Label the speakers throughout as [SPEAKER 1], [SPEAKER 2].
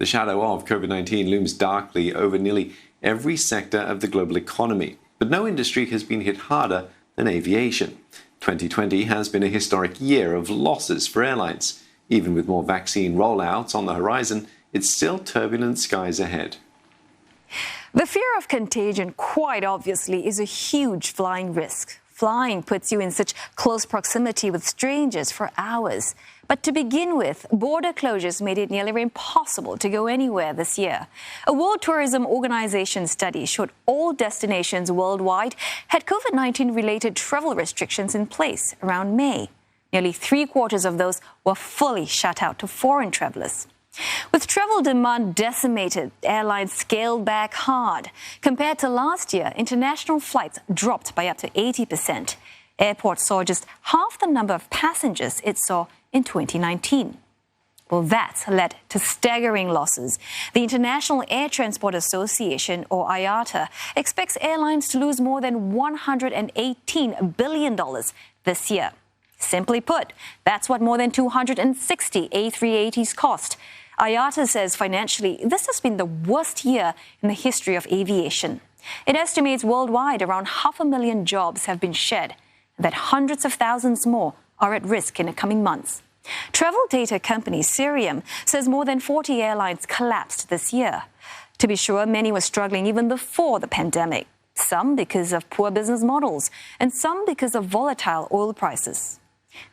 [SPEAKER 1] The shadow of COVID-19 looms darkly over nearly every sector of the global economy, but no industry has been hit harder than aviation. 2020 has been a historic year of losses for airlines. Even with more vaccine rollouts on the horizon, it's still turbulent skies ahead.
[SPEAKER 2] The fear of contagion, quite obviously, is a huge flying risk. Flying puts you in such close proximity with strangers for hours. But to begin with, border closures made it nearly impossible to go anywhere this year. A World Tourism Organization study showed all destinations worldwide had COVID-19 related travel restrictions in place around May. Nearly 3/4 of those were fully shut out to foreign travelers. With travel demand decimated, airlines scaled back hard. Compared to last year, international flights dropped by up to 80%. Airports saw just half the number of passengers it saw in 2019. Well, that led to staggering losses. The International Air Transport Association, or IATA, expects airlines to lose more than $118 billion this year. Simply put, that's what more than 260 A380s cost. IATA says financially, this has been the worst year in the history of aviation. It estimates worldwide around 500,000 jobs have been shed, and that hundreds of thousands more are at risk in the coming months. Travel data company Cirium says more than 40 airlines collapsed this year. To be sure, many were struggling even before the pandemic, some because of poor business models, and some because of volatile oil prices.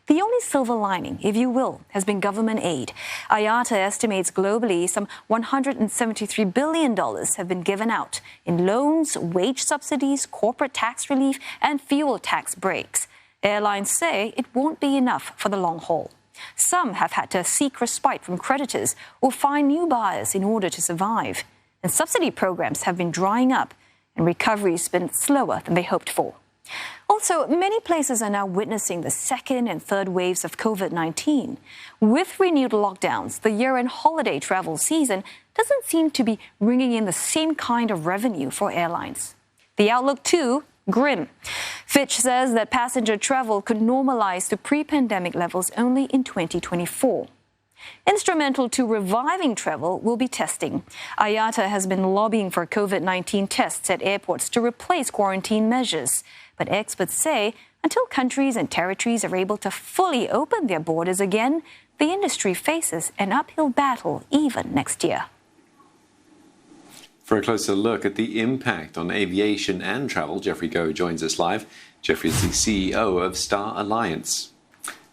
[SPEAKER 2] The only silver lining, if you will, has been government aid. IATA estimates globally some $173 billion have been given out in loans, wage subsidies, corporate tax relief, and fuel tax breaks. Airlines say it won't be enough for the long haul. Some have had to seek respite from creditors or find new buyers in order to survive. And subsidy programs have been drying up, and recovery has been slower than they hoped for. Also, many places are now witnessing the second and third waves of COVID-19. With renewed lockdowns, the year-end holiday travel season doesn't seem to be bringing in the same kind of revenue for airlines. The outlook, too, grim. Fitch says that passenger travel could normalize to pre-pandemic levels only in 2024. Instrumental to reviving travel will be testing. IATA has been lobbying for COVID-19 tests at airports to replace quarantine measures. But experts say until countries and territories are able to fully open their borders again, the industry faces an uphill battle even next year.
[SPEAKER 1] For a closer look at the impact on aviation and travel, Jeffrey Goh joins us live. Jeffrey is the CEO of Star Alliance.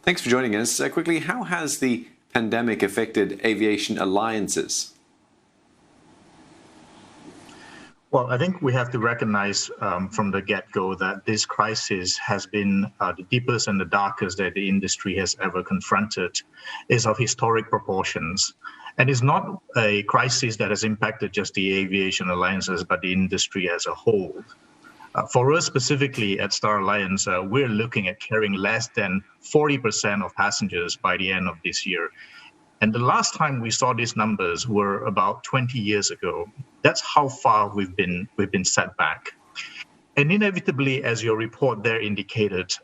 [SPEAKER 1] Thanks for joining us. Quickly, how has the pandemic affected aviation alliances?
[SPEAKER 3] Well, I think we have to recognize from the get-go that this crisis has been the deepest and the darkest that the industry has ever confronted. Is of historic proportions. And it's not a crisis that has impacted just the aviation alliances, but the industry as a whole. For us specifically at Star Alliance, we're looking at carrying less than 40% of passengers by the end of this year. And the last time we saw these numbers were about 20 years ago. That's how far we've been set back. And inevitably, as your report there indicated,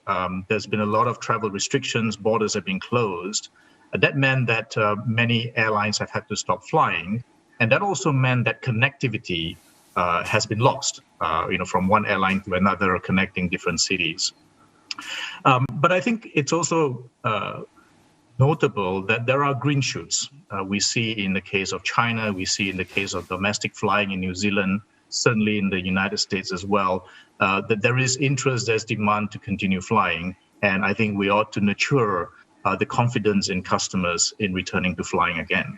[SPEAKER 3] there's been a lot of travel restrictions, borders have been closed. That meant that many airlines have had to stop flying. And that also meant that connectivity has been lost, from one airline to another, connecting different cities. But I think it's also notable that there are green shoots. We see in the case of China, we see in the case of domestic flying in New Zealand, certainly in the United States as well, that there is interest, there's demand to continue flying. And I think we ought to nurture the confidence in customers in returning to flying again.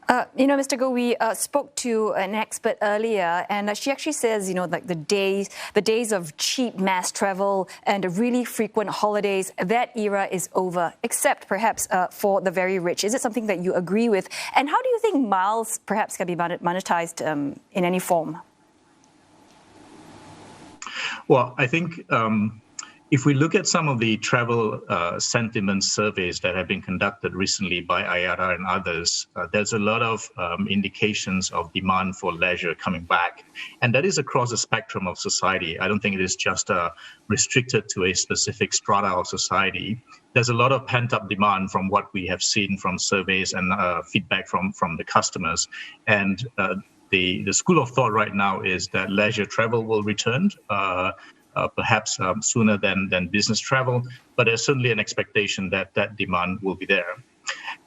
[SPEAKER 2] Mr. Goh, we spoke to an expert earlier, and she actually says, like the days of cheap mass travel and really frequent holidays, that era is over, except perhaps for the very rich. Is it something that you agree with? And how do you think miles perhaps can be monetized in any form?
[SPEAKER 3] Well, I think if we look at some of the travel sentiment surveys that have been conducted recently by IATA and others, there's a lot of indications of demand for leisure coming back. And that is across the spectrum of society. I don't think it is just restricted to a specific strata of society. There's a lot of pent-up demand from what we have seen from surveys and feedback from the customers. And the school of thought right now is that leisure travel will return, perhaps sooner than business travel, but there's certainly an expectation that that demand will be there.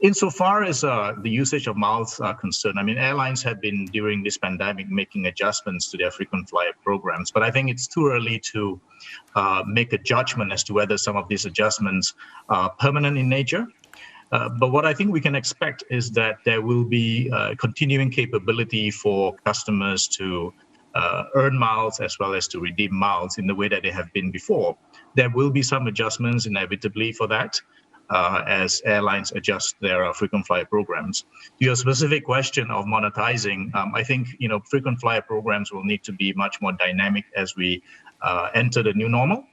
[SPEAKER 3] Insofar as the usage of miles are concerned, I mean, airlines have been, during this pandemic, making adjustments to their frequent flyer programs, but I think it's too early to make a judgment as to whether some of these adjustments are permanent in nature. But what I think we can expect is that there will be continuing capability for customers to earn miles as well as to redeem miles in the way that they have been before. There will be some adjustments inevitably for that as airlines adjust their frequent flyer programs. To your specific question of monetizing, I think frequent flyer programs will need to be much more dynamic as we enter the new normal.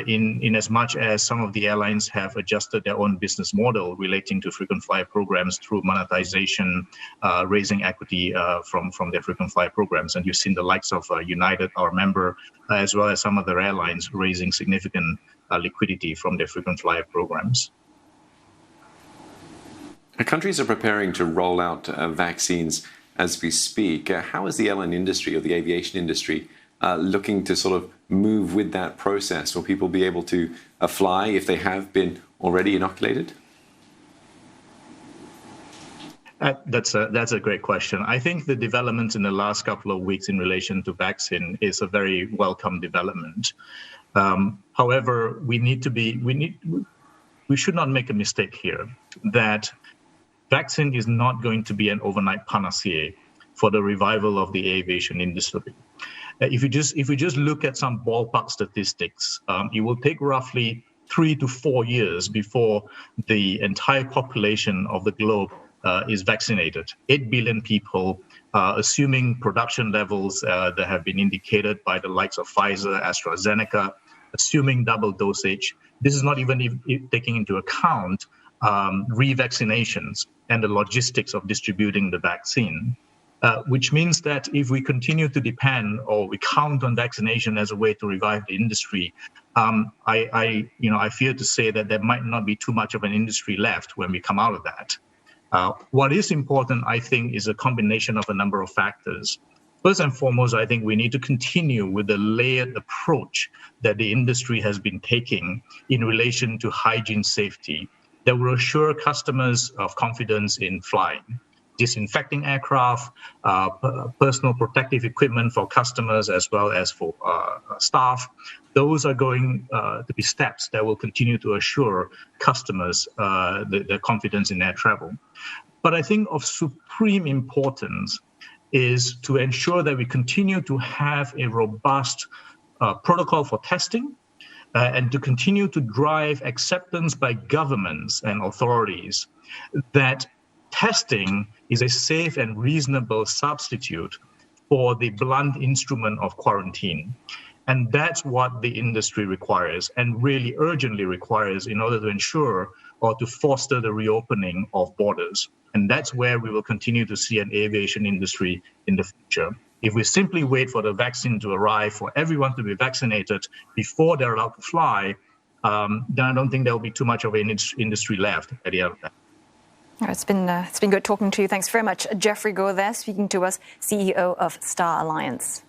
[SPEAKER 3] In as much as some of the airlines have adjusted their own business model relating to frequent flyer programs through monetization, raising equity from their frequent flyer programs. And you've seen the likes of United, our member, as well as some other airlines raising significant liquidity from their frequent flyer programs.
[SPEAKER 1] Countries are preparing to roll out vaccines as we speak. How is the airline industry or the aviation industry looking to sort of move with that process? Will people be able to fly if they have been already inoculated?
[SPEAKER 3] That's a great question. I think the developments in the last couple of weeks in relation to vaccine is a very welcome development. However, we should not make a mistake here that vaccine is not going to be an overnight panacea for the revival of the aviation industry. If we just look at some ballpark statistics, it will take roughly 3 to 4 years before the entire population of the globe is vaccinated. 8 billion people, assuming production levels that have been indicated by the likes of Pfizer, AstraZeneca, assuming double dosage. This is not even taking into account revaccinations and the logistics of distributing the vaccine. Which means that if we continue to depend or we count on vaccination as a way to revive the industry, I fear to say that there might not be too much of an industry left when we come out of that. What is important, I think, is a combination of a number of factors. First and foremost, I think we need to continue with the layered approach that the industry has been taking in relation to hygiene safety that will assure customers of confidence in flying. Disinfecting aircraft, personal protective equipment for customers as well as for staff. Those are going to be steps that will continue to assure customers the confidence in air travel. But I think of supreme importance is to ensure that we continue to have a robust protocol for testing and to continue to drive acceptance by governments and authorities that testing is a safe and reasonable substitute for the blunt instrument of quarantine. And that's what the industry requires and really urgently requires in order to ensure or to foster the reopening of borders. And that's where we will continue to see an aviation industry in the future. If we simply wait for the vaccine to arrive, for everyone to be vaccinated before they're allowed to fly, then I don't think there will be too much of an industry left at the end of that.
[SPEAKER 2] It's been good talking to you. Thanks very much. Jeffrey Goh there, speaking to us, CEO of Star Alliance.